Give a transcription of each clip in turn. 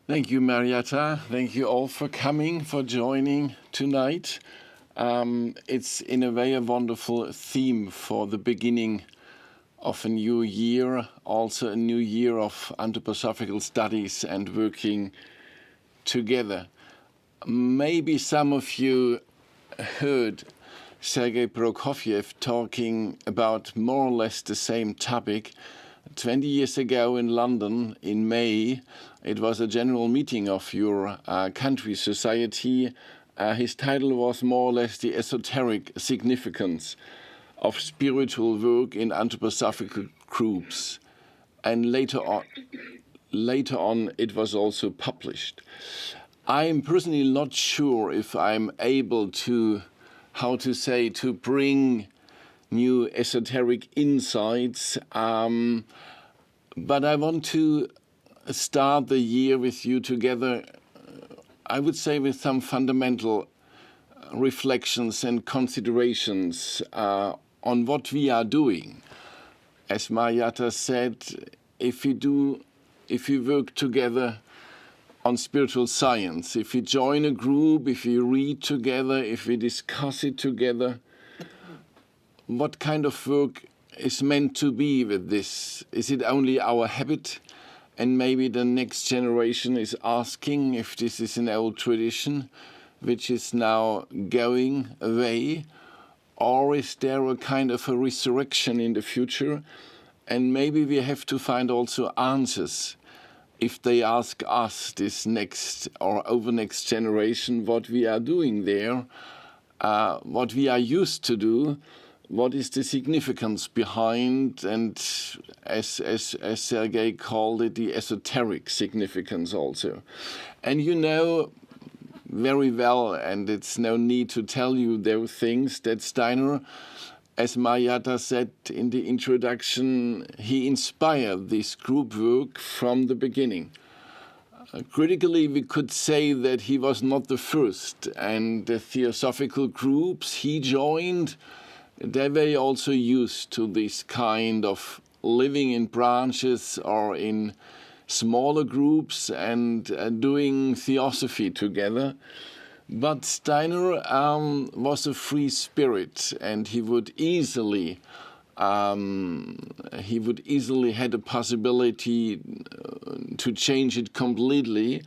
Thank you, Marietta. Thank you all for coming, for joining tonight. It's in a way a wonderful theme for the beginning of a new year, also a new year of anthroposophical studies and working together. Maybe some of you heard Sergei Prokofiev talking about more or less the same topic 20 years ago in London in May. It was a general meeting of your country society. His title was more or less the esoteric significance of spiritual work in anthroposophical groups. And later on it was also published. I'm personally not sure if I'm able to, to bring new esoteric insights, but I want to start the year with you together, I would say with some fundamental reflections and considerations on what we are doing. As Marietta said, if we work together on spiritual science, if we join a group, if we read together, if we discuss it together, what kind of work is meant to be with this? Is it only our habit? And maybe the next generation is asking if this is an old tradition which is now going away, or is there a kind of a resurrection in the future? And maybe we have to find also answers if they ask us, this next or over next generation, what we are doing there, what we are used to do, what is the significance behind, and as Sergei called it, the esoteric significance also. And you know very well, and it's no need to tell you those things, that Steiner, as Marietta said in the introduction, he inspired this group work from the beginning. Critically, we could say that he was not the first, and the theosophical groups he joined, they were also used to this kind of living in branches or in smaller groups and doing theosophy together. But Steiner was a free spirit, and he would easily had a possibility to change it completely.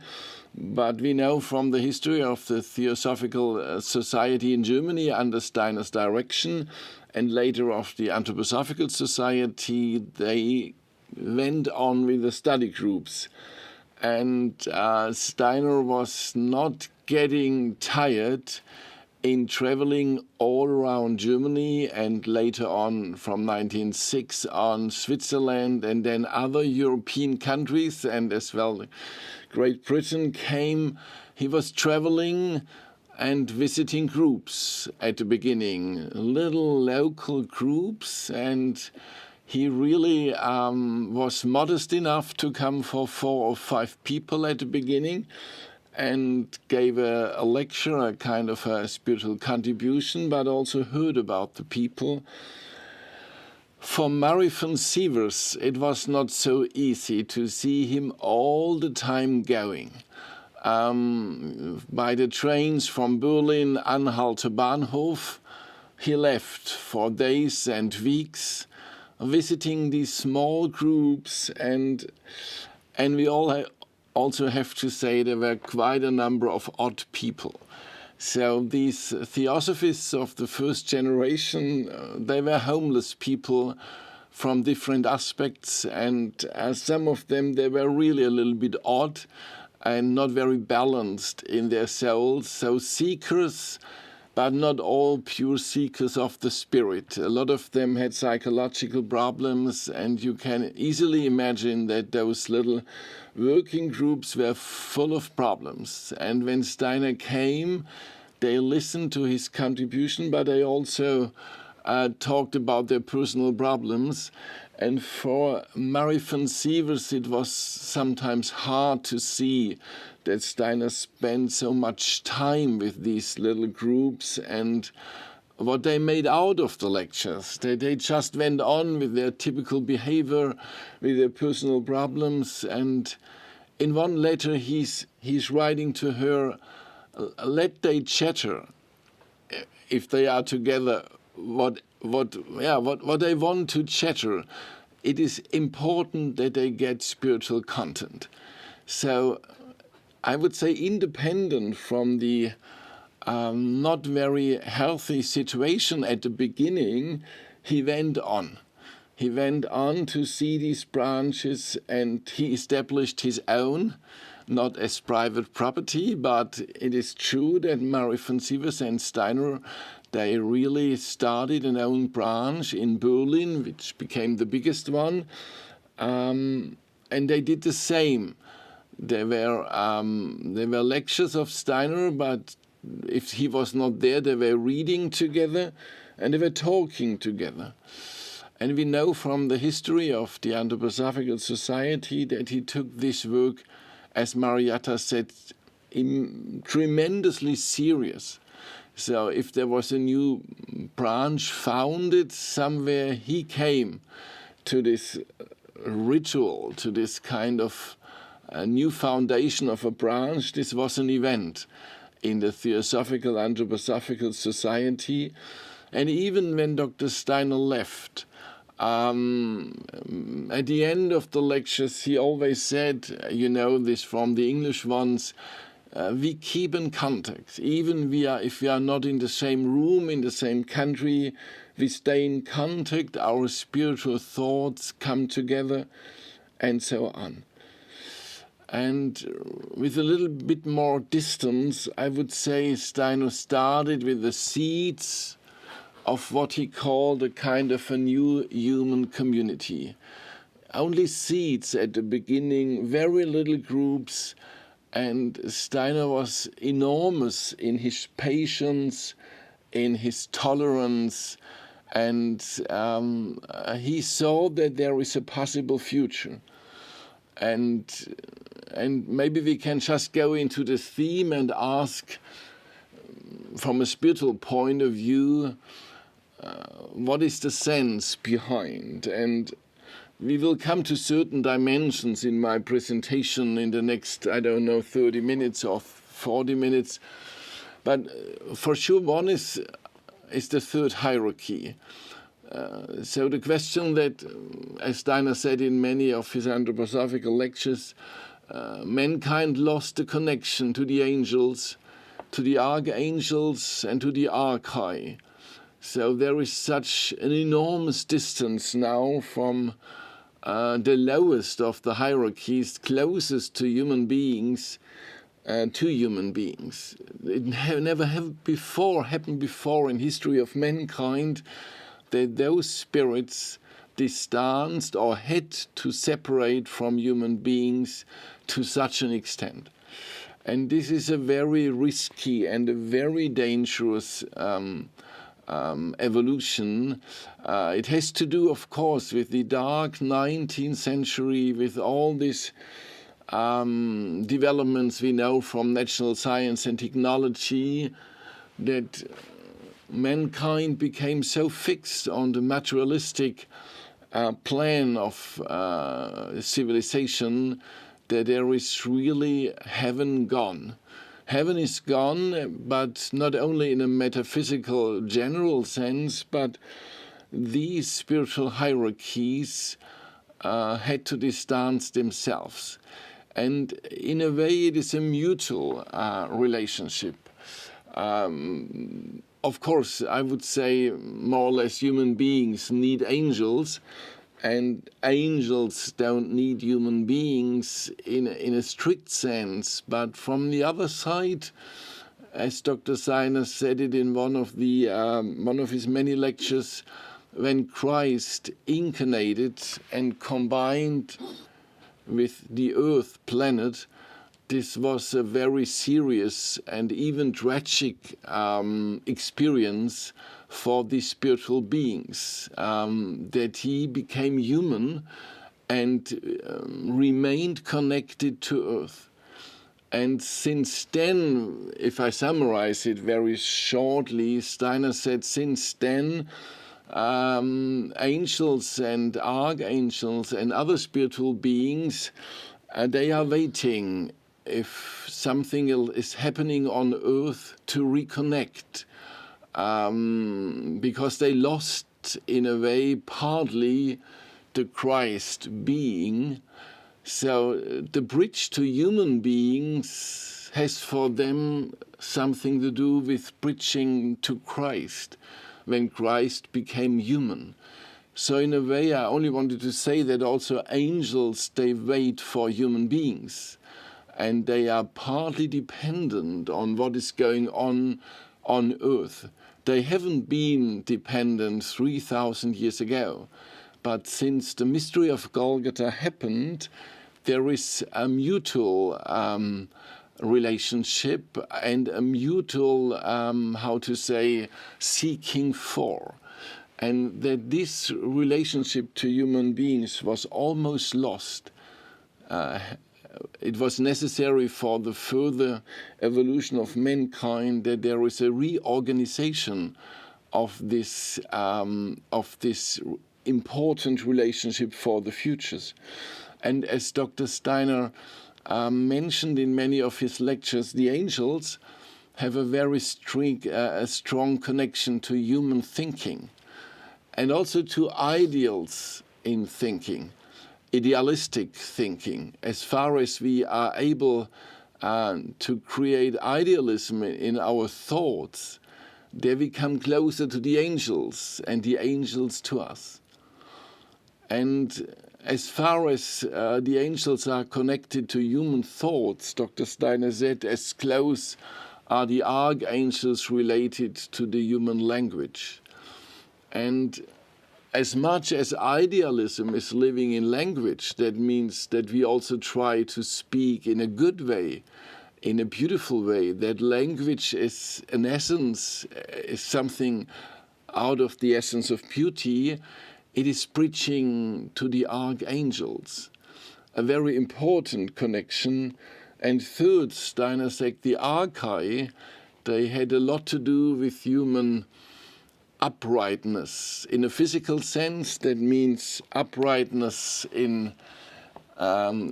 But we know from the history of the Theosophical Society in Germany under Steiner's direction, and later of the Anthroposophical Society, they went on with the study groups. And Steiner was not getting tired in traveling all around Germany, and later on from 1906 on Switzerland, and then other European countries, and as well Great Britain came. He was traveling and visiting groups at the beginning, little local groups, and he really was modest enough to come for 4 or 5 people at the beginning and gave a lecture, a kind of a spiritual contribution, but also heard about the people. For Murray von Sievers, it was not so easy to see him all the time going. By the trains from Berlin, Anhalter Bahnhof, he left for days and weeks, visiting these small groups, and we all also have to say there were quite a number of odd people. So these theosophists of the first generation, they were homeless people from different aspects, and some of them, they were really a little bit odd and not very balanced in their souls. So seekers, but not all pure seekers of the spirit. A lot of them had psychological problems, and you can easily imagine that those little working groups were full of problems. And when Steiner came, they listened to his contribution, but they also talked about their personal problems. And for Murray von Sievers, it was sometimes hard to see that Steiner spent so much time with these little groups and what they made out of the lectures. They just went on with their typical behavior, with their personal problems, and in one letter he's writing to her, let they chatter if they are together what they want to chatter. It is important that they get spiritual content. So I would say, independent from the not very healthy situation at the beginning, he went on. He went on to see these branches, and he established his own, not as private property, but it is true that Mary von Sievers and Steiner, they really started an own branch in Berlin, which became the biggest one, and they did the same. There were lectures of Steiner, but if he was not there, they were reading together and they were talking together. And we know from the history of the Anthroposophical Society that he took this work, as Marietta said, tremendously serious. So if there was a new branch founded somewhere, he came to this ritual, to this kind of a new foundation of a branch. This was an event in the Theosophical Anthroposophical Society. And even when Dr. Steiner left, at the end of the lectures, he always said, this from the English ones, we keep in contact. Even if we are not in the same room, in the same country, we stay in contact, our spiritual thoughts come together, and so on. And with a little bit more distance, I would say Steiner started with the seeds of what he called a kind of a new human community. Only seeds at the beginning, very little groups, and Steiner was enormous in his patience, in his tolerance, and he saw that there is a possible future. And maybe we can just go into the theme and ask, from a spiritual point of view, what is the sense behind? And we will come to certain dimensions in my presentation in the next, 30 minutes or 40 minutes. But for sure, one is the third hierarchy. So the question that, as Steiner said in many of his anthroposophical lectures, mankind lost the connection to the angels, to the archangels, and to the archai. So there is such an enormous distance now from the lowest of the hierarchies, closest to human beings, It never happened before in history of mankind that those spirits distanced or had to separate from human beings to such an extent. And this is a very risky and a very dangerous evolution. It has to do, of course, with the dark 19th century, with all these developments we know from natural science and technology, that mankind became so fixed on the materialistic plan of civilization that there is really heaven gone. Heaven is gone, but not only in a metaphysical general sense, but these spiritual hierarchies had to distance themselves. And in a way, it is a mutual relationship. Of course, I would say more or less human beings need angels, and angels don't need human beings in a strict sense. But from the other side, as Dr. Steiner said it in one of his many lectures, when Christ incarnated and combined with the Earth planet, this was a very serious and even tragic experience for these spiritual beings, that he became human and remained connected to Earth. And since then, if I summarize it very shortly, Steiner said, since then, angels and archangels and other spiritual beings They are waiting if something is happening on Earth to reconnect, because they lost, in a way, partly the Christ being. So the bridge to human beings has for them something to do with bridging to Christ, when Christ became human. So in a way, I only wanted to say that also angels, they wait for human beings, and they are partly dependent on what is going on Earth. They haven't been dependent 3,000 years ago, but since the mystery of Golgotha happened, there is a mutual relationship and a mutual, seeking for. And that this relationship to human beings was almost lost. It was necessary for the further evolution of mankind that there is a reorganization of this important relationship for the futures. And as Dr. Steiner mentioned in many of his lectures, the angels have a very strong connection to human thinking, and also to ideals in thinking, idealistic thinking. As far as we are able to create idealism in our thoughts, there we come closer to the angels and the angels to us. And as far as the angels are connected to human thoughts, Dr. Steiner said, as close are the archangels related to the human language. And as much as idealism is living in language, that means that we also try to speak in a good way, in a beautiful way. That language is an essence, is something out of the essence of beauty. It is preaching to the archangels, a very important connection. And third, Steiner said, the archai, they had a lot to do with human uprightness. In a physical sense, that means uprightness in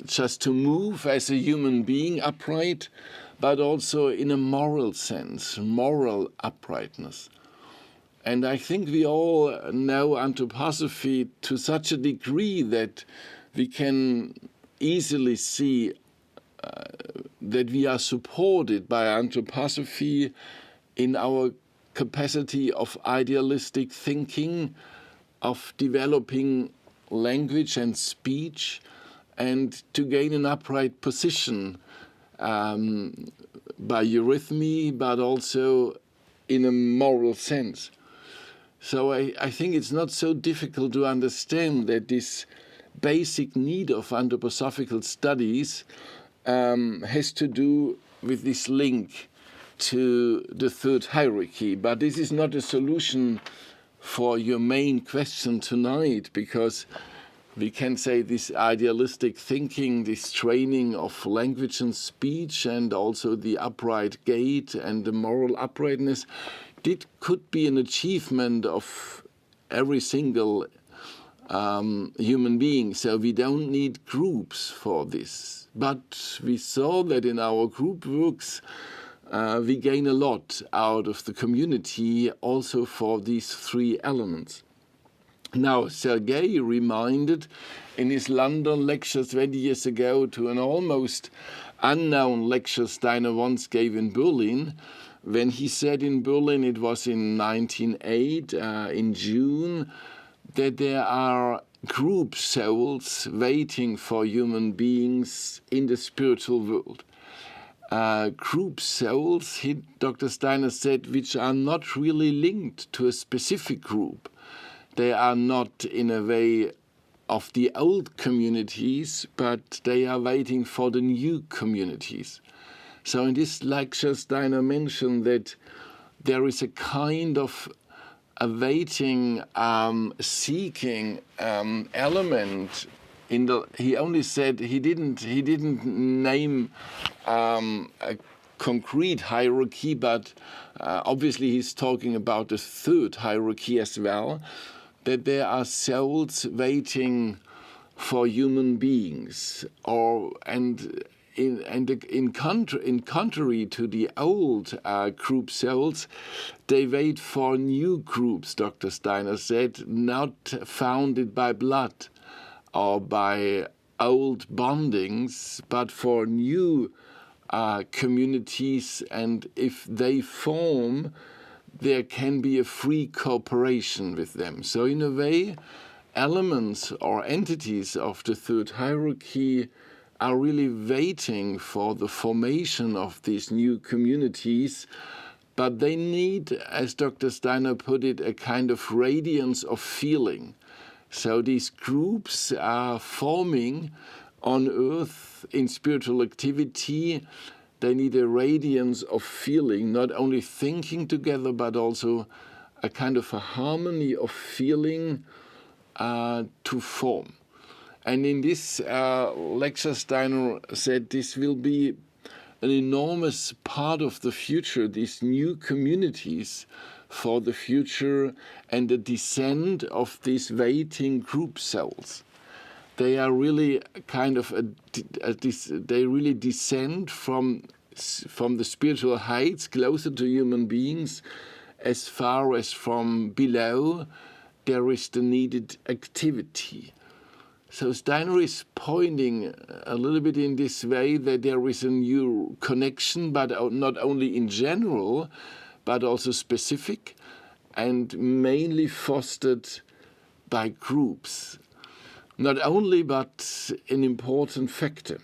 just to move as a human being upright, but also in a moral sense, moral uprightness. And I think we all know anthroposophy to such a degree that we can easily see that we are supported by anthroposophy in our capacity of idealistic thinking, of developing language and speech, and to gain an upright position by eurythmy, but also in a moral sense. So I think it's not so difficult to understand that this basic need of anthroposophical studies has to do with this link to the third hierarchy. But this is not a solution for your main question tonight, because we can say this idealistic thinking, this training of language and speech, and also the upright gait and the moral uprightness, could be an achievement of every single human being. So we don't need groups for this. But we saw that in our group works, we gain a lot out of the community also for these three elements. Now, Selg reminded in his London lecture 20 years ago to an almost unknown lecture Steiner once gave in Berlin, when he said in Berlin, it was in 1908, in June, that there are group souls waiting for human beings in the spiritual world. Group souls, Dr. Steiner said, which are not really linked to a specific group. They are not in a way of the old communities, but they are waiting for the new communities. So in this lecture, Steiner mentioned that there is a kind of awaiting, seeking element. He only said he didn't name a concrete hierarchy, but obviously he's talking about the third hierarchy as well. That there are souls waiting for human beings, in contrary to the old group cells, they wait for new groups, Dr. Steiner said, not founded by blood or by old bondings, but for new communities, and if they form, there can be a free cooperation with them. So in a way, elements or entities of the third hierarchy are really waiting for the formation of these new communities, but they need, as Dr. Steiner put it, a kind of radiance of feeling. So these groups are forming on Earth in spiritual activity. They need a radiance of feeling, not only thinking together, but also a kind of a harmony of feeling to form. And in this lecture, Steiner said this will be an enormous part of the future, these new communities for the future and the descent of these waiting group cells. They are really kind of they really descend from the spiritual heights closer to human beings, as far as from below there is the needed activity. So Steiner is pointing a little bit in this way that there is a new connection, but not only in general, but also specific, and mainly fostered by groups. Not only, but an important factor.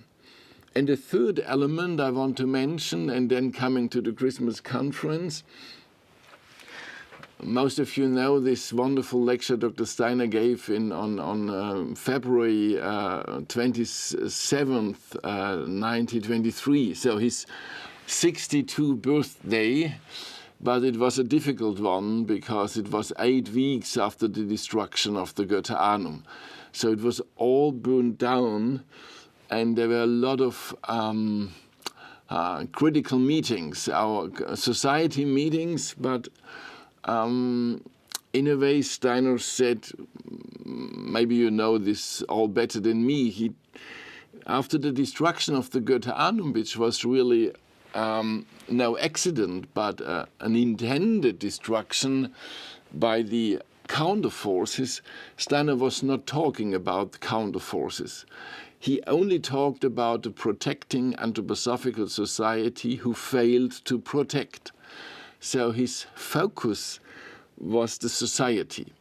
And the third element I want to mention, and then coming to the Christmas conference, most of you know this wonderful lecture Dr. Steiner gave on February 27th, 1923, so his 62th birthday, but it was a difficult one because it was 8 weeks after the destruction of the Goetheanum. So it was all burned down, and there were a lot of critical meetings, our society meetings, but in a way, Steiner said, maybe you know this all better than me, after the destruction of the Goetheanum, which was really no accident, but an intended destruction by the counter forces, Steiner was not talking about counter forces. He only talked about the protecting anthroposophical society who failed to protect. So his focus was the society.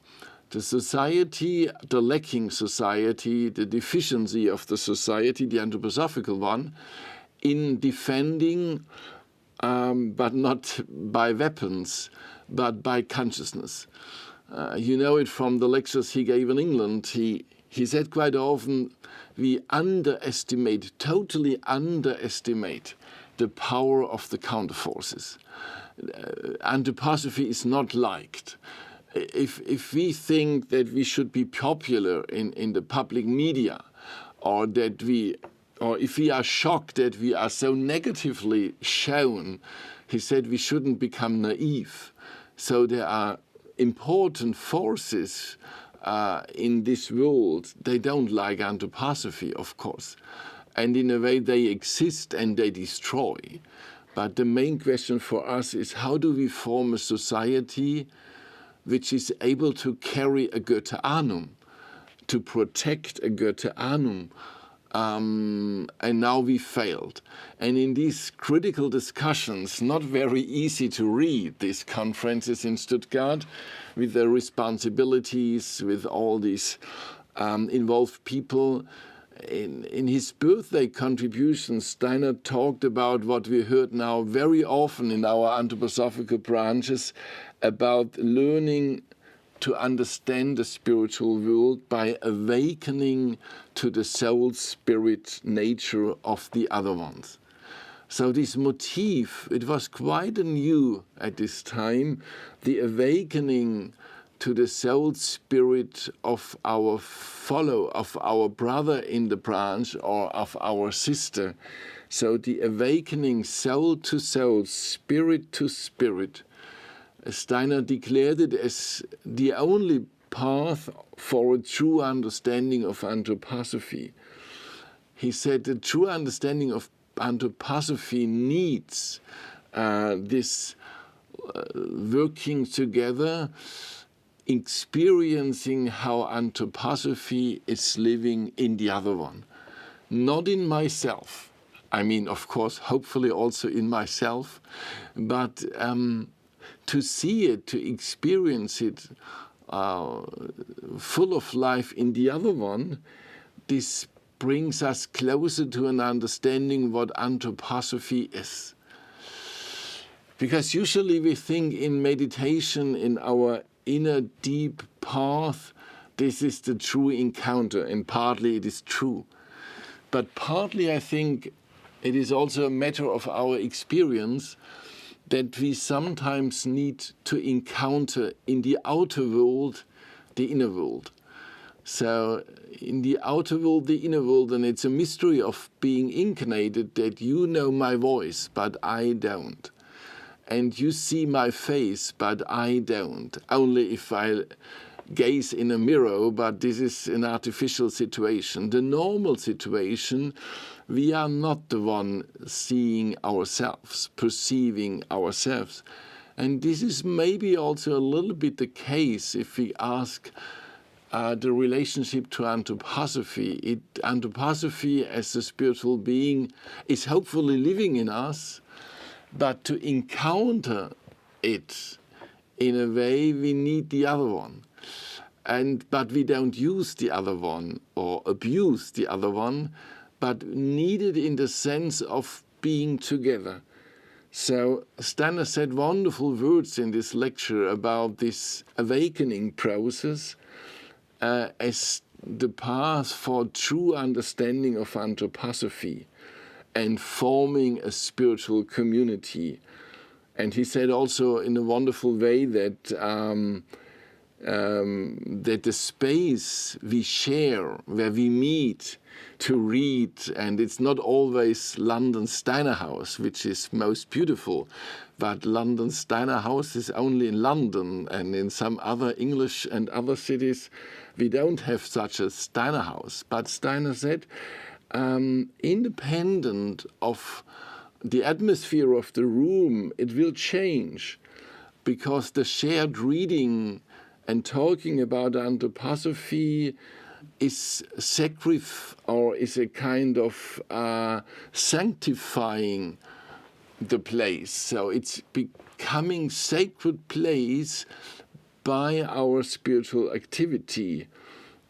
The society, the lacking society, the deficiency of the society, the anthroposophical one, in defending, but not by weapons, but by consciousness. You know it from the lectures he gave in England. He said quite often, we totally underestimate the power of the counterforces. Anthroposophy is not liked. If we think that we should be popular in the public media, or if we are shocked that we are so negatively shown, he said we shouldn't become naive. So there are important forces in this world. They don't like anthroposophy, of course. And in a way they exist and they destroy. But the main question for us is, how do we form a society which is able to carry a Goetheanum, to protect a Goetheanum? And now we failed. And in these critical discussions, not very easy to read, these conferences in Stuttgart, with the responsibilities, with all these involved people, in his birthday contribution, Steiner talked about what we heard now very often in our anthroposophical branches, about learning to understand the spiritual world by awakening to the soul spirit nature of the other ones. So this motif, it was quite new at this time, the awakening to the soul spirit of our of our brother in the branch or of our sister. So the awakening soul to soul, spirit to spirit. Steiner declared it as the only path for a true understanding of anthroposophy. He said the true understanding of anthroposophy needs this working together, experiencing how anthroposophy is living in the other one, not in myself. I mean, of course, hopefully also in myself, but to see it, to experience it full of life in the other one, this brings us closer to an understanding what anthroposophy is. Because usually we think in meditation, in our inner deep path, this is the true encounter, and partly it is true. But partly I think it is also a matter of our experience that we sometimes need to encounter in the outer world the inner world. So in the outer world, the inner world, and it's a mystery of being incarnated that you know my voice, but I don't. And you see my face, but I don't. Only if I gaze in a mirror, but this is an artificial situation. The normal situation, we are not the one seeing ourselves, perceiving ourselves. And this is maybe also a little bit the case if we ask the relationship to anthroposophy. Anthroposophy as a spiritual being is hopefully living in us, but to encounter it in a way we need the other one. But we don't use the other one or abuse the other one, but need it in the sense of being together. So Steiner said wonderful words in this lecture about this awakening process as the path for true understanding of anthroposophy and forming a spiritual community. And he said also in a wonderful way that that the space we share, where we meet to read, and it's not always London Steiner House, which is most beautiful, but London Steiner House is only in London, and in some other English and other cities we don't have such a Steiner House. But Steiner said, independent of the atmosphere of the room, it will change, because the shared reading and talking about anthroposophy is is a kind of sanctifying the place. So it's becoming sacred place by our spiritual activity,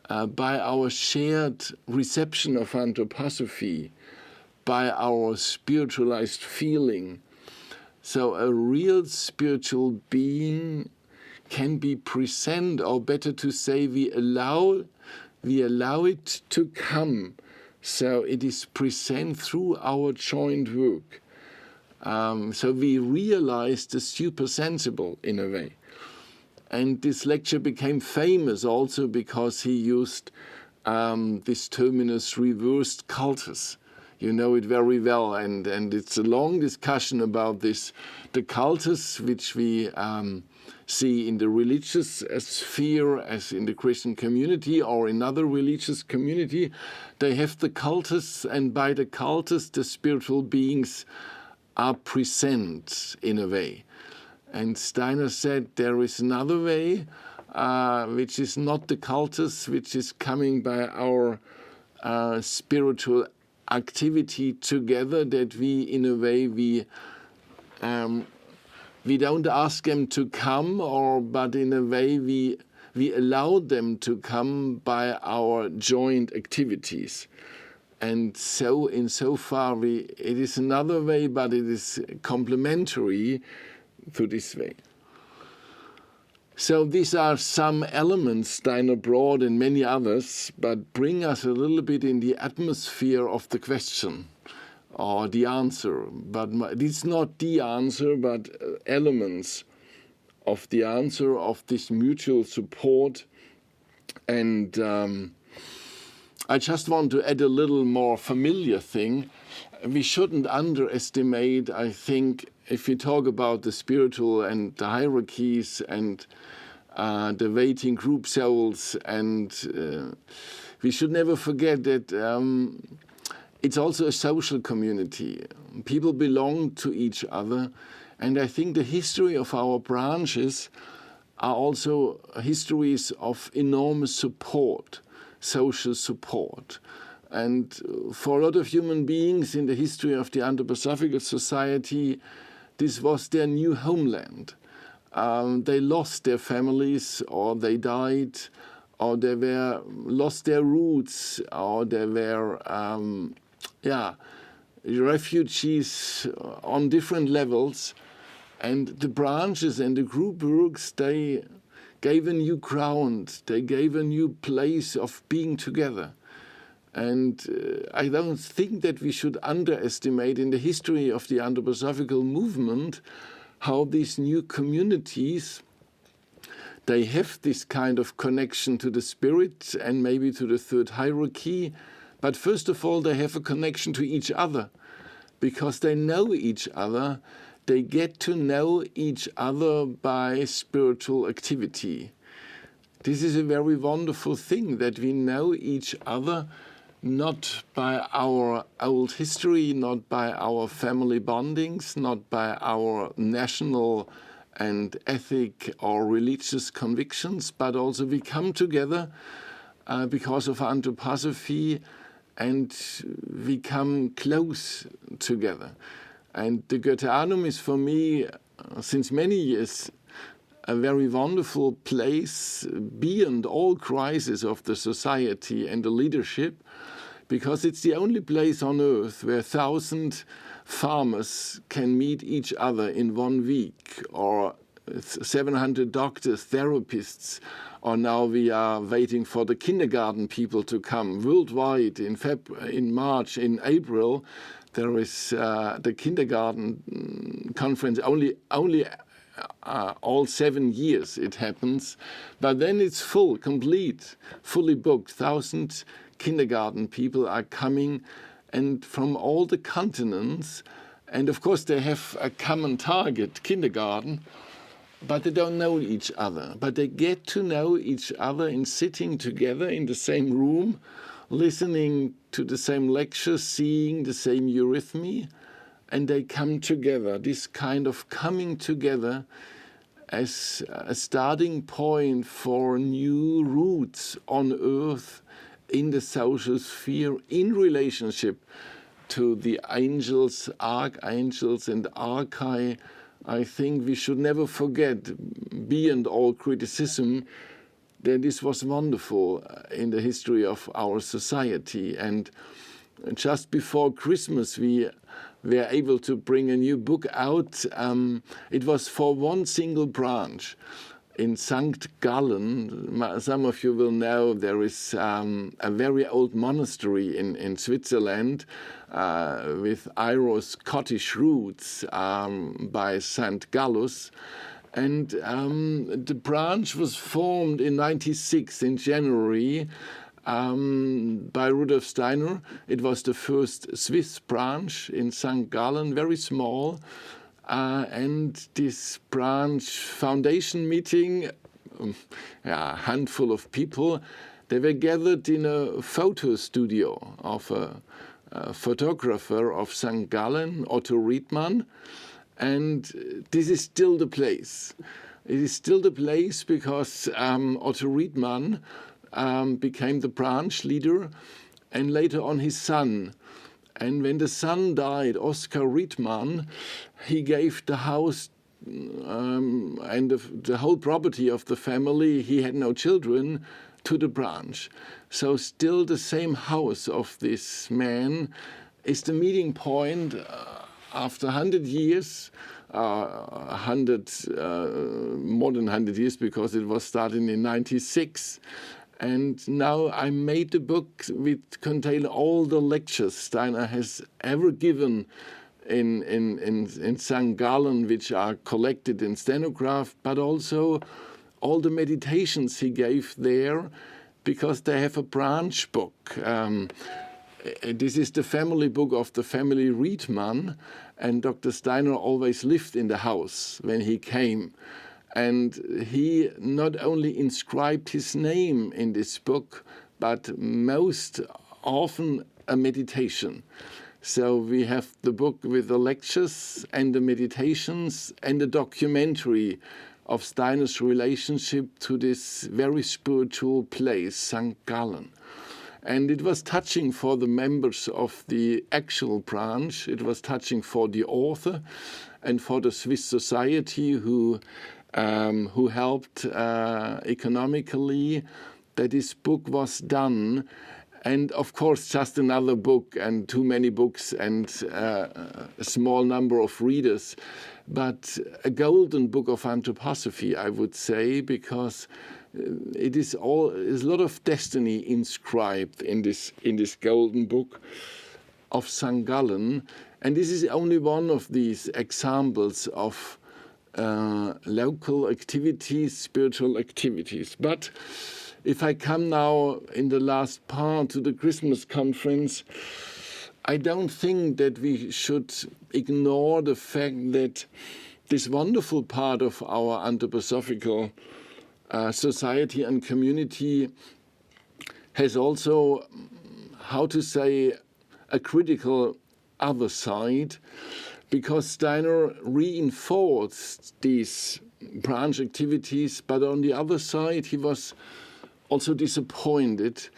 by our shared reception of anthroposophy, by our spiritualized feeling. So a real spiritual being can be present, or better to say, we allow it to come. So it is present through our joint work. So we realize the supersensible in a way. And this lecture became famous also because he used this terminus reversed cultus. You know it very well, and it's a long discussion about this. The cultus, which we see in the religious sphere, as in the Christian community or in other religious community, they have the cultus, and by the cultus the spiritual beings are present in a way. And Steiner said there is another way, which is not the cultus, which is coming by our spiritual activity together, that we, in a way, we don't ask them to come, but in a way we allow them to come by our joint activities. And so insofar it is another way, but it is complementary to this way. So these are some elements Steiner brought and many others, but bring us a little bit in the atmosphere of the question or the answer. But it's not the answer, but elements of the answer, of this mutual support. And I just want to add a little more familiar thing. We shouldn't underestimate, I think, if we talk about the spiritual and the hierarchies and the waiting group souls, and we should never forget that it's also a social community. People belong to each other, and I think the history of our branches are also histories of enormous support, social support. And for a lot of human beings in the history of the Anthroposophical Society, this was their new homeland. They lost their families, or they died, or they lost their roots, or they were refugees on different levels. And the branches and the group works, they gave a new ground, they gave a new place of being together. And I don't think that we should underestimate in the history of the Anthroposophical movement how these new communities, they have this kind of connection to the spirit and maybe to the third hierarchy. But first of all, they have a connection to each other because they know each other. They get to know each other by spiritual activity. This is a very wonderful thing, that we know each other not by our old history, not by our family bondings, not by our national and ethic or religious convictions, but also we come together because of anthroposophy, and we come close together. And the Goetheanum is for me, since many years, a very wonderful place beyond all crises of the society and the leadership, because it's the only place on earth where 1,000 farmers can meet each other in 1 week, or 700 doctors, therapists, or now we are waiting for the kindergarten people to come worldwide in March, in April. There is the kindergarten conference, only all 7 years it happens, but then it's full, complete, fully booked. 1,000 kindergarten people are coming, and from all the continents, and of course they have a common target, kindergarten, but they don't know each other. But they get to know each other in sitting together in the same room, listening to the same lecture, seeing the same eurythmy, and they come together. This kind of coming together as a starting point for new roots on earth, in the social sphere, in relationship to the angels, archangels and archai. I think we should never forget, beyond all criticism, that this was wonderful in the history of our society. And just before Christmas, we were able to bring a new book out. It was for one single branch. In St. Gallen, some of you will know, there is a very old monastery in Switzerland with Irish Scottish roots by St. Gallus. And the branch was formed in 1996 in January by Rudolf Steiner. It was the first Swiss branch in St. Gallen, very small. And this branch foundation meeting, a handful of people, they were gathered in a photo studio of a photographer of St. Gallen, Otto Riedmann. And this is still the place. It is still the place because Otto Riedmann became the branch leader, and later on his son. And when the son died, Oskar Riedmann, he gave the house and the whole property of the family, he had no children, to the branch. So still the same house of this man is the meeting point after 100 years, more than 100 years, because it was started in 96. And now I made a book which contains all the lectures Steiner has ever given in St. Gallen, which are collected in stenograph, but also all the meditations he gave there, because they have a branch book. This is the family book of the family Riedmann, and Dr. Steiner always lived in the house when he came. And he not only inscribed his name in this book, but most often a meditation. So we have the book with the lectures and the meditations and the documentary of Steiner's relationship to this very spiritual place, St. Gallen. And it was touching for the members of the actual branch. It was touching for the author and for the Swiss society who helped economically that this book was done. And of course, just another book and too many books and a small number of readers. But a golden book of anthroposophy, I would say, because it is all is a lot of destiny inscribed in this golden book of St. Gallen. And this is only one of these examples of local activities, spiritual activities. But if I come now in the last part to the Christmas conference, I don't think that we should ignore the fact that this wonderful part of our anthroposophical society and community has also, how to say, a critical other side, because Steiner reinforced these branch activities, but on the other side he was also disappointed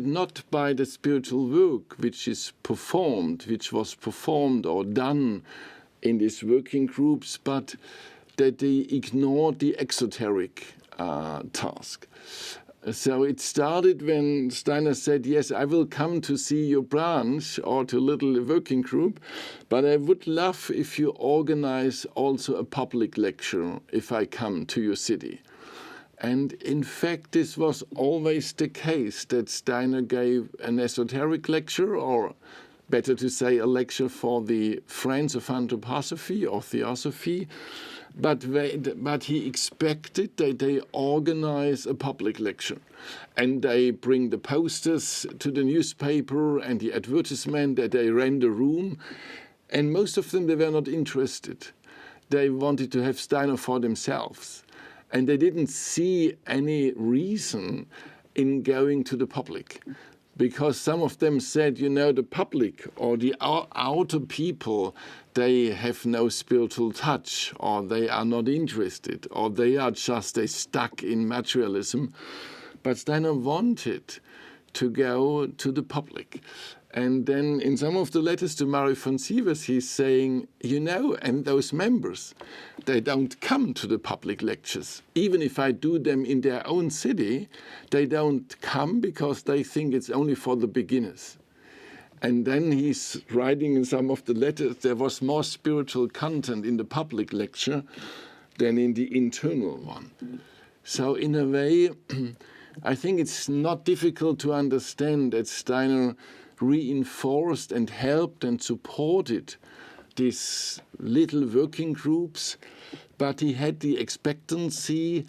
not by the spiritual work which was performed or done in these working groups, but that they ignored the exoteric task. So it started when Steiner said, yes, I will come to see your branch or to a little working group, but I would love if you organize also a public lecture if I come to your city. And in fact, this was always the case, that Steiner gave an esoteric lecture, or better to say a lecture for the friends of anthroposophy or theosophy, but he expected that they organize a public lecture. And they bring the posters to the newspaper and the advertisement, that they rent a room. And most of them, they were not interested. They wanted to have Steiner for themselves. And they didn't see any reason in going to the public. Because some of them said, you know, the public or the outer people, they have no spiritual touch, or they are not interested, or they are just stuck in materialism. But Steiner wanted to go to the public. And then in some of the letters to Mary von Sievers, he's saying, you know, and those members, they don't come to the public lectures. Even if I do them in their own city, they don't come because they think it's only for the beginners. And then he's writing in some of the letters, there was more spiritual content in the public lecture than in the internal one. So in a way, I think it's not difficult to understand that Steiner reinforced and helped and supported these little working groups, but he had the expectancy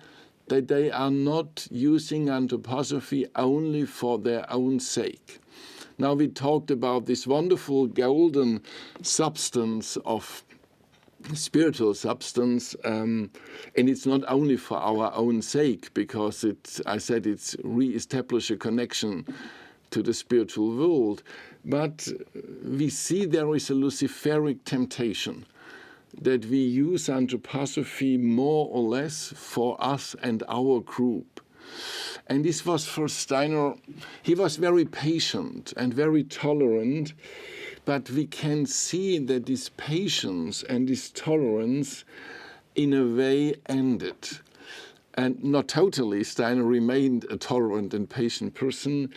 that they are not using anthroposophy only for their own sake. Now we talked about this wonderful golden substance of spiritual substance, and it's not only for our own sake, because I said it's re-establish a connection to the spiritual world, but we see there is a luciferic temptation that we use anthroposophy more or less for us and our group. And this was for Steiner. He was very patient and very tolerant, but we can see that this patience and this tolerance in a way ended. And not totally, Steiner remained a tolerant and patient person,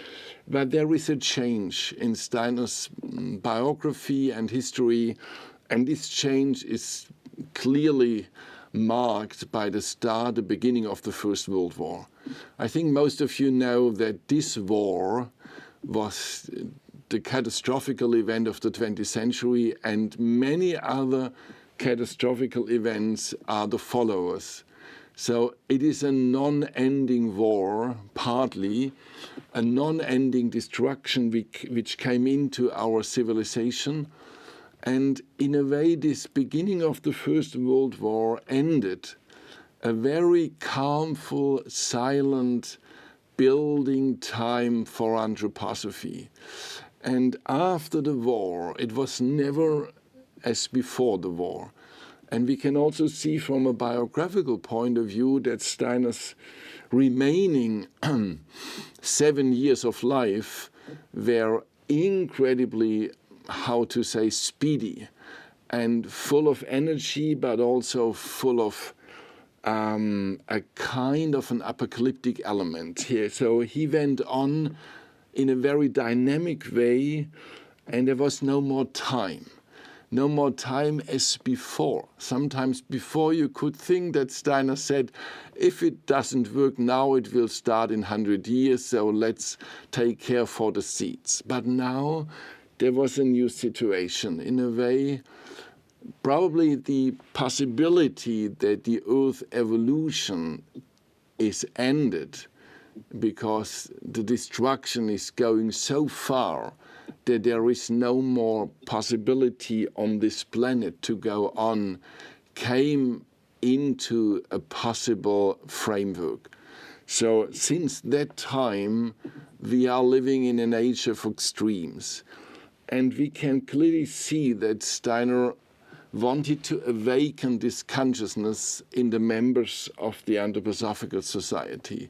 but there is a change in Steiner's biography and history, and this change is clearly marked by the beginning of the First World War. I think most of you know that this war was the catastrophical event of the 20th century, and many other catastrophical events are the followers. So it is a non-ending war, partly, a non-ending destruction which came into our civilization. And in a way, this beginning of the First World War ended a very calmful, silent building time for anthroposophy. And after the war, it was never as before the war. And we can also see from a biographical point of view that Steiner's remaining 7 years of life were incredibly, how to say, speedy and full of energy, but also full of a kind of an apocalyptic element here. So he went on in a very dynamic way, and there was no more time. No more time as before. Sometimes before you could think that Steiner said, if it doesn't work now, it will start in 100 years, so let's take care for the seeds. But now there was a new situation. In a way, probably the possibility that the Earth evolution is ended because the destruction is going so far that there is no more possibility on this planet to go on, came into a possible framework. So since that time, we are living in an age of extremes. And we can clearly see that Steiner wanted to awaken this consciousness in the members of the Anthroposophical Society.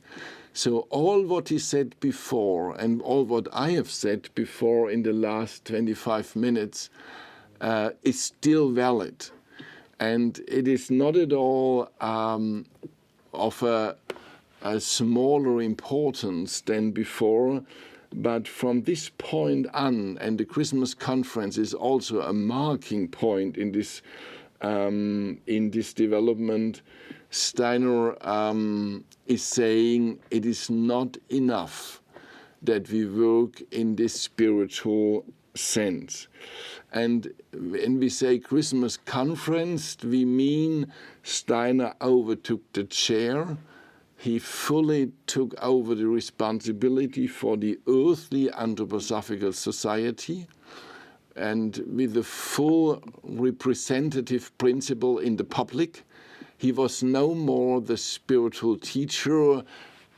So all what he said before and all what I have said before in the last 25 minutes is still valid. And it is not at all of a smaller importance than before. But from this point on, and the Christmas conference is also a marking point in this development, Steiner is saying it is not enough that we work in this spiritual sense. And when we say Christmas conference, we mean Steiner overtook the chair. He fully took over the responsibility for the earthly Anthroposophical Society, and with the full representative principle in the public. He was no more the spiritual teacher,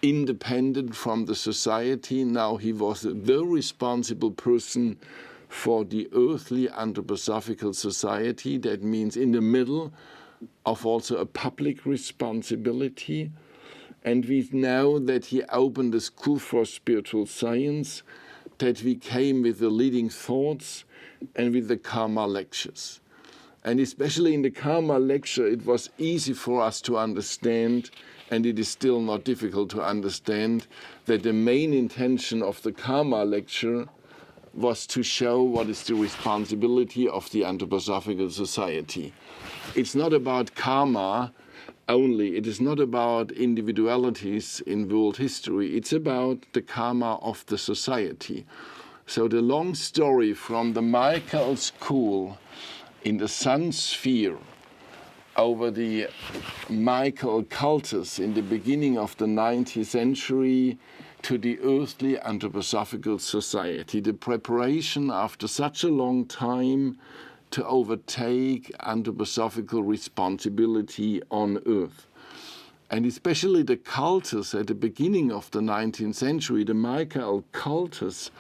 independent from the society. Now he was the responsible person for the earthly Anthroposophical Society. That means in the middle of also a public responsibility. And we know that he opened the School for Spiritual Science, that we came with the leading thoughts and with the Karma lectures. And especially in the Karma lecture, it was easy for us to understand, and it is still not difficult to understand, that the main intention of the Karma lecture was to show what is the responsibility of the Anthroposophical Society. It's not about karma only. It is not about individualities in world history. It's about the karma of the society. So the long story from the Michael school in the Sun sphere over the Michael cultus in the beginning of the 19th century to the earthly Anthroposophical Society, the preparation after such a long time to overtake anthroposophical responsibility on Earth. And especially the cultus at the beginning of the 19th century, the Michael cultus,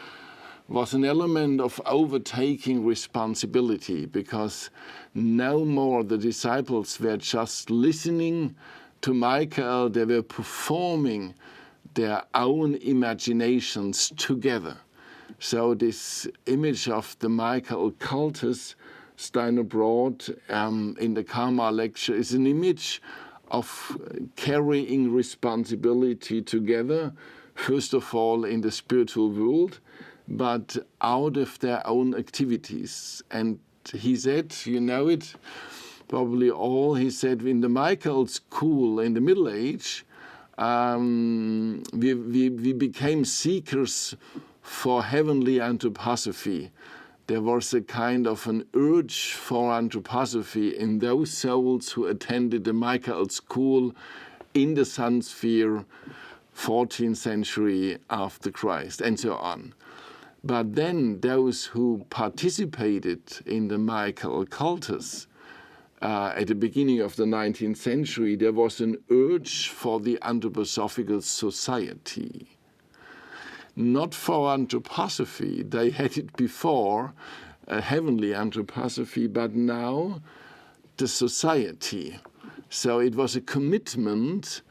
was an element of overtaking responsibility, because no more the disciples were just listening to Michael, they were performing their own imaginations together. So this image of the Michael cultus Steiner brought in the Karma lecture is an image of carrying responsibility together, first of all in the spiritual world, but out of their own activities. And he said, you know it, probably all, he said, in the Michael school in the Middle Age, we became seekers for heavenly anthroposophy. There was a kind of an urge for anthroposophy in those souls who attended the Michael school in the Sun sphere, 14th century after Christ, and so on. But then those who participated in the Michael cultus at the beginning of the 19th century, there was an urge for the Anthroposophical society. Not for anthroposophy, they had it before, a heavenly anthroposophy, but now the society. So it was a commitment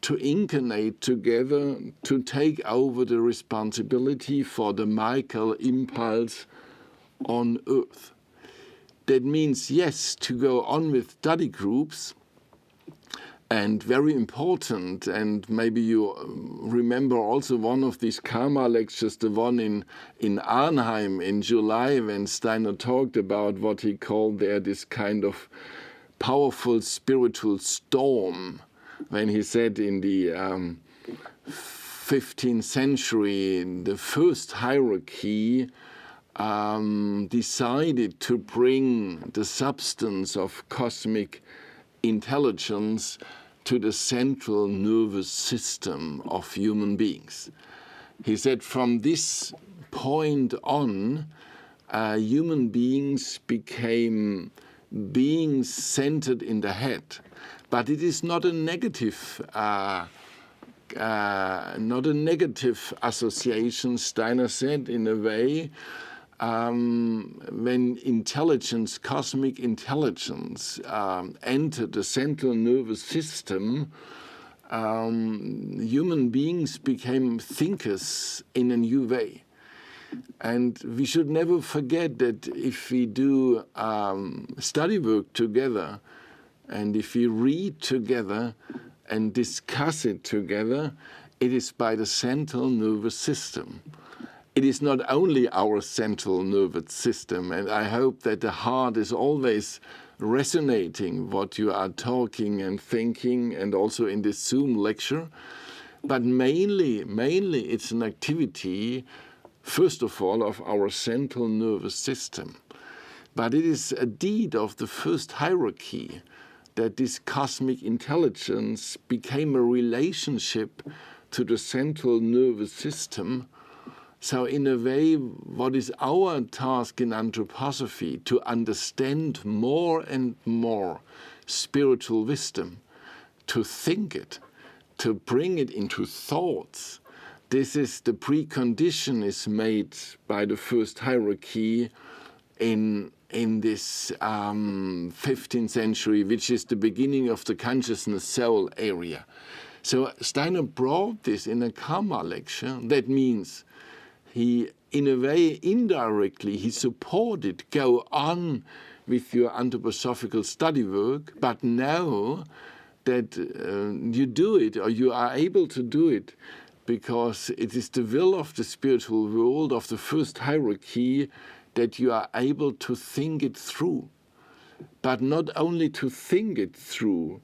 to incarnate together, to take over the responsibility for the Michael impulse on Earth. That means, yes, to go on with study groups, and very important, and maybe you remember also one of these karma lectures, the one in Arnhem in July, when Steiner talked about what he called there this kind of powerful spiritual storm, when he said in the 15th century, the first hierarchy decided to bring the substance of cosmic intelligence to the central nervous system of human beings. He said from this point on, human beings became beings centered in the head. But it is not a negative association, Steiner said, in a way. When intelligence, cosmic intelligence, entered the central nervous system, human beings became thinkers in a new way. And we should never forget that if we do study work together, and if we read together and discuss it together, it is by the central nervous system. It is not only our central nervous system, and I hope that the heart is always resonating what you are talking and thinking, and also in this Zoom lecture, but mainly it's an activity, first of all, of our central nervous system. But it is a deed of the first hierarchy that this cosmic intelligence became a relationship to the central nervous system. So in a way, what is our task in anthroposophy? To understand more and more spiritual wisdom, to think it, to bring it into thoughts. This is the precondition is made by the first hierarchy in this 15th century, which is the beginning of the consciousness soul area. So Steiner brought this in a karma lecture. That means he, in a way, indirectly, he supported, go on with your anthroposophical study work, but now that you do it, or you are able to do it, because it is the will of the spiritual world, of the first hierarchy, that you are able to think it through. But not only to think it through,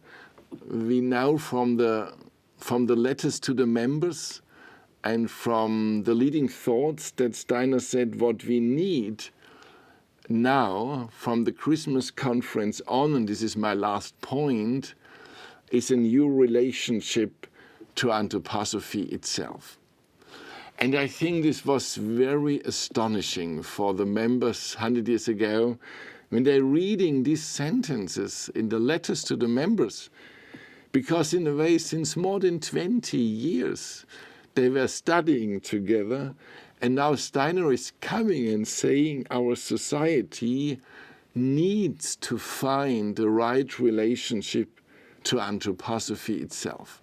we know from the letters to the members and from the leading thoughts that Steiner said what we need now from the Christmas conference on, and this is my last point, is a new relationship to anthroposophy itself. And I think this was very astonishing for the members 100 years ago when they're reading these sentences in the letters to the members, because in a way since more than 20 years they were studying together, and now Steiner is coming and saying our society needs to find the right relationship to anthroposophy itself.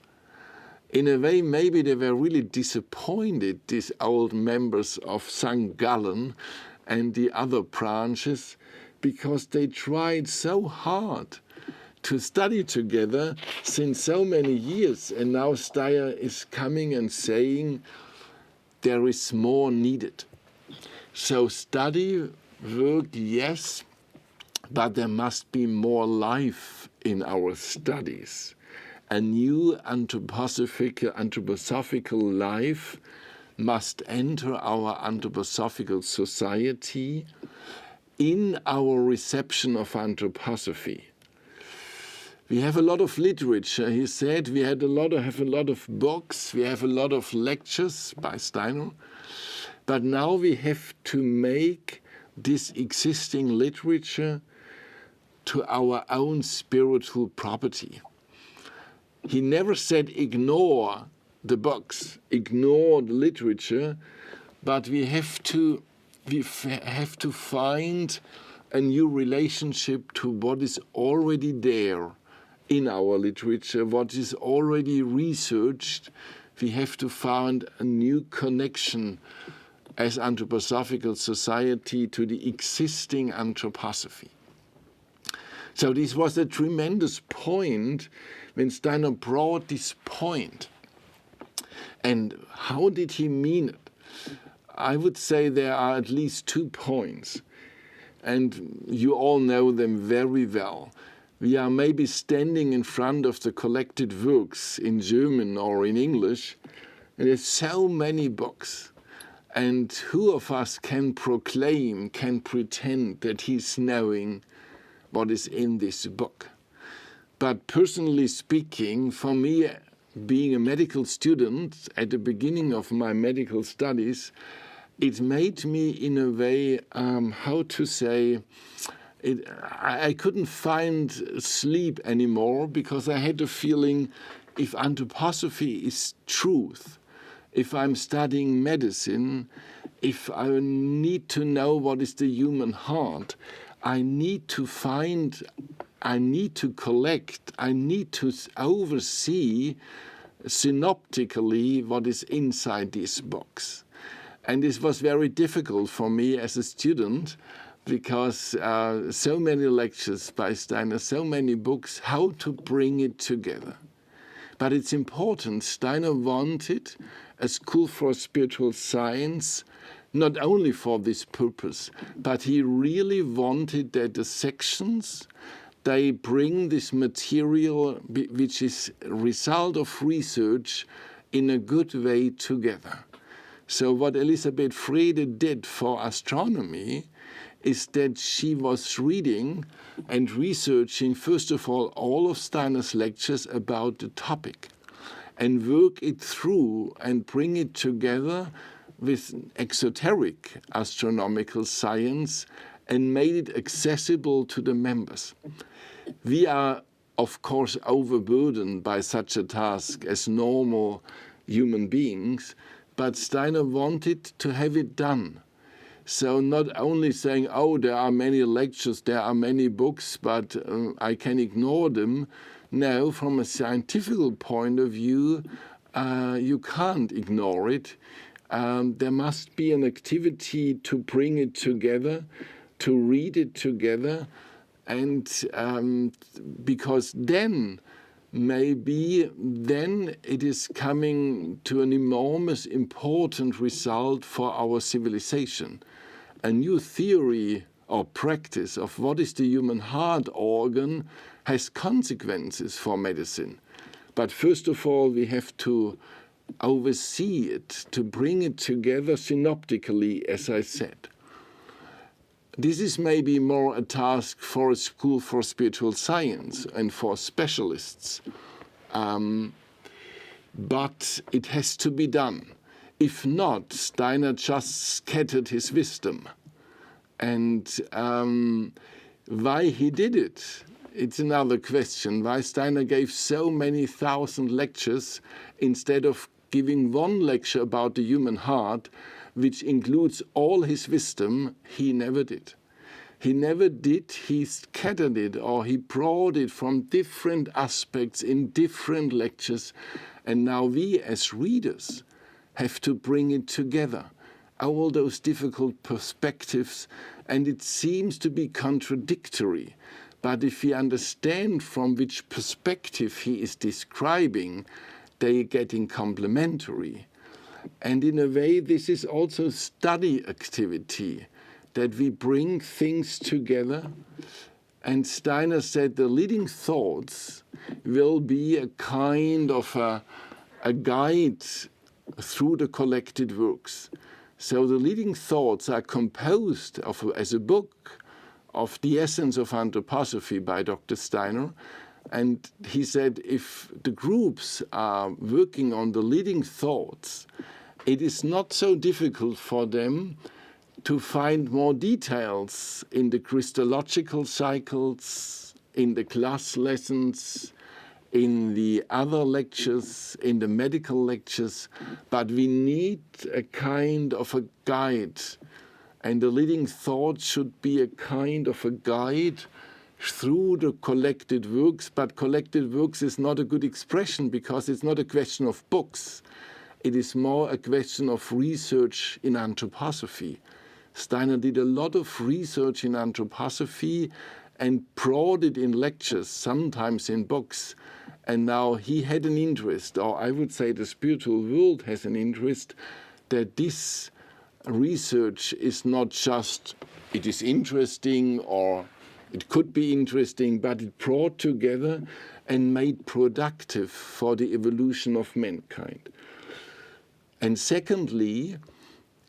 In a way, maybe they were really disappointed, these old members of St. Gallen and the other branches, because they tried so hard to study together since so many years, and now Steiner is coming and saying there is more needed. So study work, yes, but there must be more life in our studies. A new anthroposophical life must enter our anthroposophical society in our reception of anthroposophy. We have a lot of literature, he said. We have a lot of books. We have a lot of lectures by Steiner. But now we have to make this existing literature to our own spiritual property. He never said ignore the books, ignore the literature, but we have to find a new relationship to what is already there in our literature, what is already researched. We have to find a new connection as anthroposophical society to the existing anthroposophy. So this was a tremendous point when Steiner brought this point. And how did he mean it? I would say there are at least 2 points, and you all know them very well. We are maybe standing in front of the collected works in German or in English, and there's so many books. And who of us can proclaim, can pretend that he's knowing what is in this book? But personally speaking, for me, being a medical student at the beginning of my medical studies, it made me in a way, I couldn't find sleep anymore, because I had the feeling, if anthroposophy is truth, if I'm studying medicine, if I need to know what is the human heart, I need to find, I need to collect, I need to oversee synoptically what is inside this box. And this was very difficult for me as a student, because so many lectures by Steiner, so many books, how to bring it together. But it's important, Steiner wanted a school for spiritual science, not only for this purpose, but he really wanted that the sections, they bring this material, which is a result of research, in a good way together. So what Elisabeth Frede did for astronomy is that she was reading and researching, first of all of Steiner's lectures about the topic, and work it through and bring it together with exoteric astronomical science and made it accessible to the members. We are, of course, overburdened by such a task as normal human beings, but Steiner wanted to have it done. So not only saying, oh, there are many lectures, there are many books, but I can ignore them. No, from a scientific point of view, you can't ignore it. There must be an activity to bring it together, to read it together, and because then it is coming to an enormous important result for our civilization. A new theory or practice of what is the human heart organ has consequences for medicine. But first of all, we have to oversee it, to bring it together synoptically, as I said. This is maybe more a task for a school for spiritual science and for specialists. But it has to be done. If not, Steiner just scattered his wisdom. And why he did it, it's another question. Why Steiner gave so many thousand lectures instead of giving one lecture about the human heart, which includes all his wisdom, he never did. He never did, he scattered it, or he brought it from different aspects in different lectures, and now we as readers have to bring it together, all those difficult perspectives, and it seems to be contradictory. But if we understand from which perspective he is describing, they are getting complementary. And in a way, this is also study activity, that we bring things together. And Steiner said the leading thoughts will be a kind of a guide through the collected works. So the leading thoughts are composed of, as a book, of The Essence of Anthroposophy by Dr. Steiner. And he said if the groups are working on the leading thoughts, it is not so difficult for them to find more details in the Christological cycles, in the class lessons, in the other lectures, in the medical lectures, but we need a kind of a guide. And the leading thought should be a kind of a guide through the collected works, but collected works is not a good expression because it's not a question of books. It is more a question of research in anthroposophy. Steiner did a lot of research in anthroposophy and brought it in lectures, sometimes in books. And now he had an interest, or I would say the spiritual world has an interest, that this research is not just, it is interesting or it could be interesting, but it brought together and made productive for the evolution of mankind. And secondly,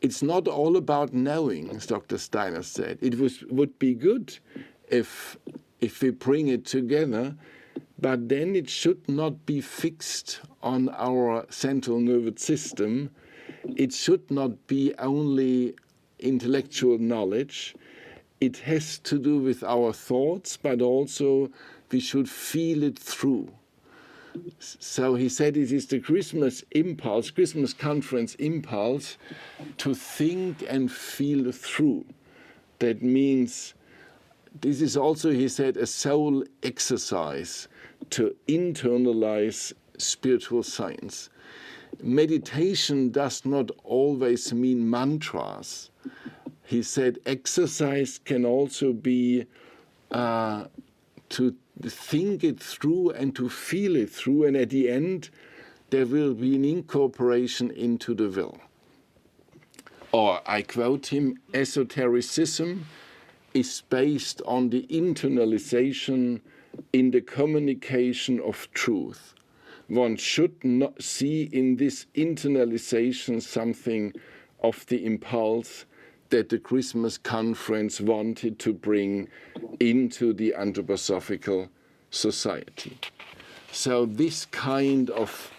it's not all about knowing, as Dr. Steiner said. It would be good if we bring it together, but then it should not be fixed on our central nervous system. It should not be only intellectual knowledge. It has to do with our thoughts, but also we should feel it through. So he said it is the Christmas impulse, Christmas conference impulse, to think and feel through. That means this is also, he said, a soul exercise to internalize spiritual science. Meditation does not always mean mantras. He said exercise can also be to think it through and to feel it through, and at the end there will be an incorporation into the will. Or I quote him, esotericism is based on the internalization in the communication of truth. One should not see in this internalization something of the impulse that the Christmas conference wanted to bring into the Anthroposophical society. So this kind of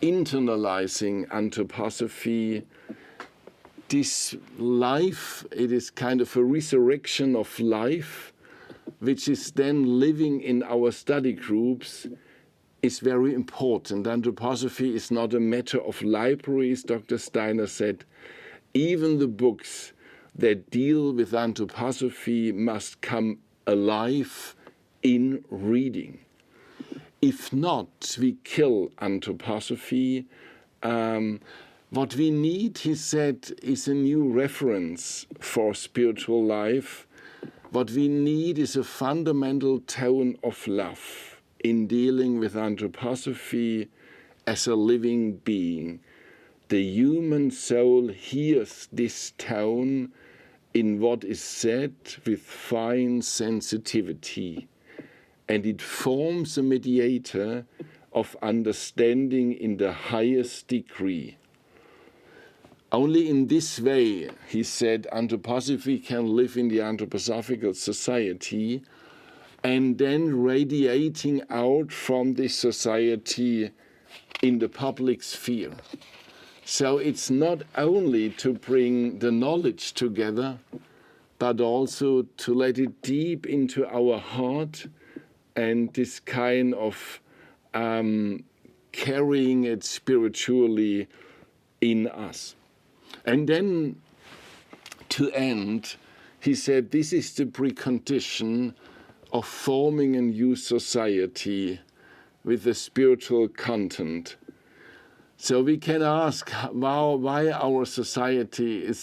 internalizing anthroposophy, this life, it is kind of a resurrection of life, which is then living in our study groups, is very important. Anthroposophy is not a matter of libraries, Dr. Steiner said. Even the books that deal with anthroposophy must come alive in reading. If not, we kill anthroposophy. What we need, he said, is a new reference for spiritual life. What we need is a fundamental tone of love in dealing with anthroposophy as a living being. The human soul hears this tone in what is said with fine sensitivity, and it forms a mediator of understanding in the highest degree. Only in this way, he said, anthroposophy can live in the anthroposophical society and then radiating out from this society in the public sphere. So it's not only to bring the knowledge together, but also to let it deep into our heart and this kind of carrying it spiritually in us. And then to end, he said, this is the precondition of forming a new society with a spiritual content. So we can ask why our society is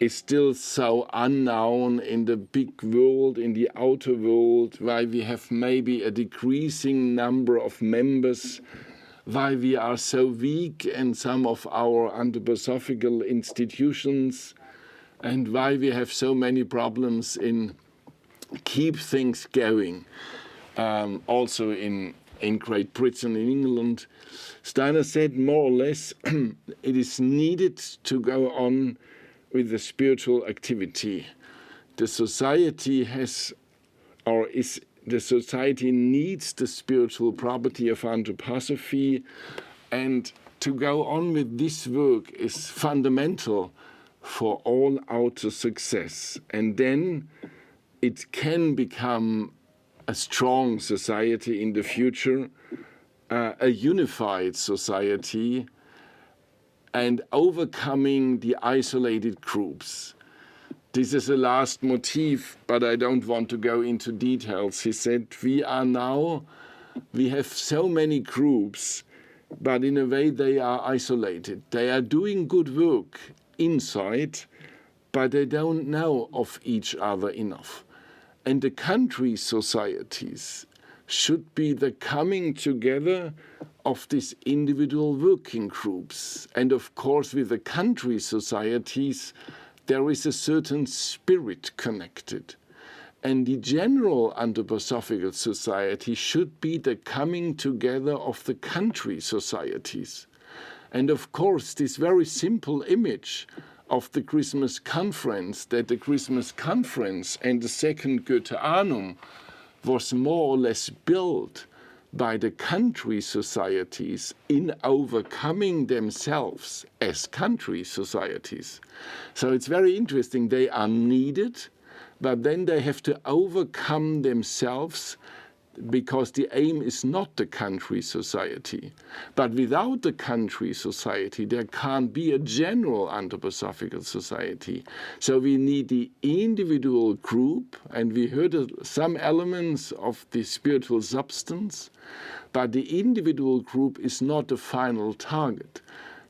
still so unknown in the big world, in the outer world, why we have maybe a decreasing number of members, why we are so weak in some of our anthroposophical institutions, and why we have so many problems in keep things going, also in Great Britain, in England. Steiner said more or less it is needed to go on with the spiritual activity. The society the society needs the spiritual property of anthroposophy, and to go on with this work is fundamental for all outer success. And then it can become a strong society in the future, a unified society, and overcoming the isolated groups. This is the last motif, but I don't want to go into details. He said, we have so many groups, but in a way they are isolated. They are doing good work inside, but they don't know of each other enough. And the country societies should be the coming together of these individual working groups. And of course, with the country societies, there is a certain spirit connected. And the general anthroposophical society should be the coming together of the country societies. And of course, this very simple image of the Christmas conference, that the Christmas conference and the second Goetheanum was more or less built by the country societies in overcoming themselves as country societies. So it's very interesting. They are needed, but then they have to overcome themselves, because the aim is not the country society. But without the country society, there can't be a general anthroposophical society. So we need the individual group, and we heard some elements of the spiritual substance, but the individual group is not the final target.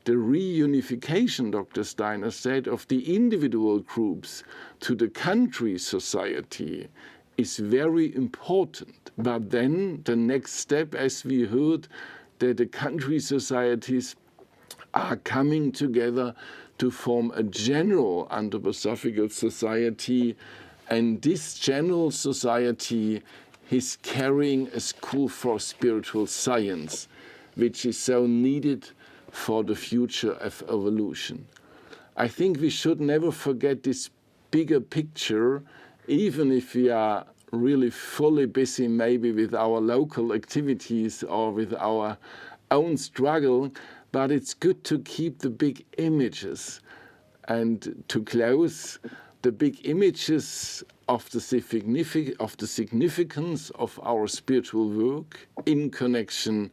The reunification, Dr. Steiner said, of the individual groups to the country society is very important. But then the next step, as we heard, that the country societies are coming together to form a general anthroposophical society, and this general society is carrying a school for spiritual science, which is so needed for the future of evolution. I think we should never forget this bigger picture, even if we are really fully busy maybe with our local activities or with our own struggle, but it's good to keep the big images and to close the big images of the significance of our spiritual work in connection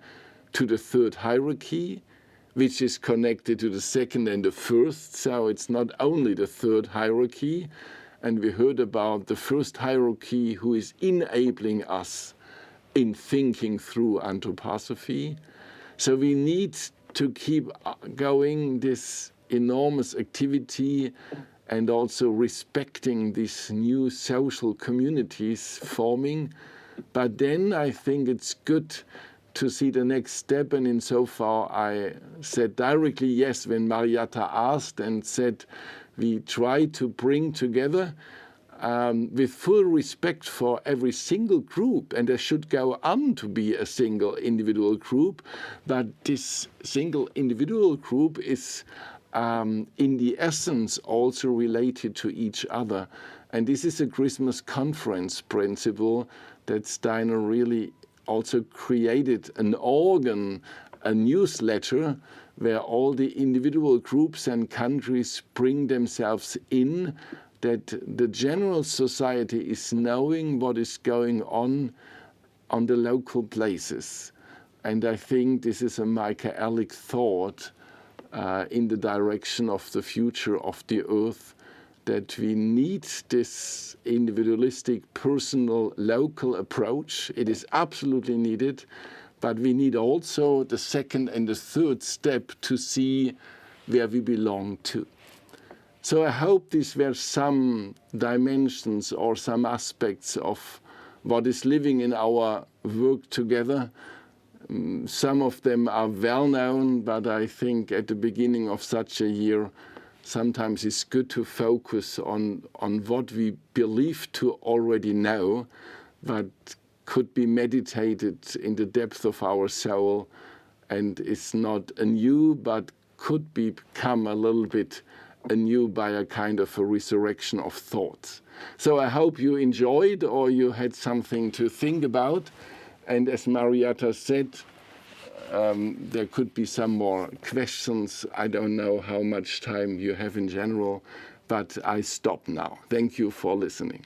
to the third hierarchy, which is connected to the second and the first. So it's not only the third hierarchy, and we heard about the first hierarchy who is enabling us in thinking through anthroposophy. So we need to keep going this enormous activity and also respecting these new social communities forming. But then I think it's good to see the next step, and insofar I said directly yes when Marietta asked and said we try to bring together with full respect for every single group, and there should go on to be a single individual group, but this single individual group is in the essence also related to each other. And this is a Christmas conference principle that Steiner really also created an organ, a newsletter, where all the individual groups and countries bring themselves in, that the general society is knowing what is going on the local places. And I think this is a Michaelic thought in the direction of the future of the earth, that we need this individualistic, personal, local approach. It is absolutely needed, but we need also the second and the third step to see where we belong to. So I hope these were some dimensions or some aspects of what is living in our work together. Some of them are well known, but I think at the beginning of such a year, sometimes it's good to focus on what we believe to already know, but could be meditated in the depth of our soul, and is not anew, but could become a little bit anew by a kind of a resurrection of thoughts. So I hope you enjoyed, or you had something to think about. And as Marietta said, There could be some more questions. I don't know how much time you have in general, but I stop now. Thank you for listening.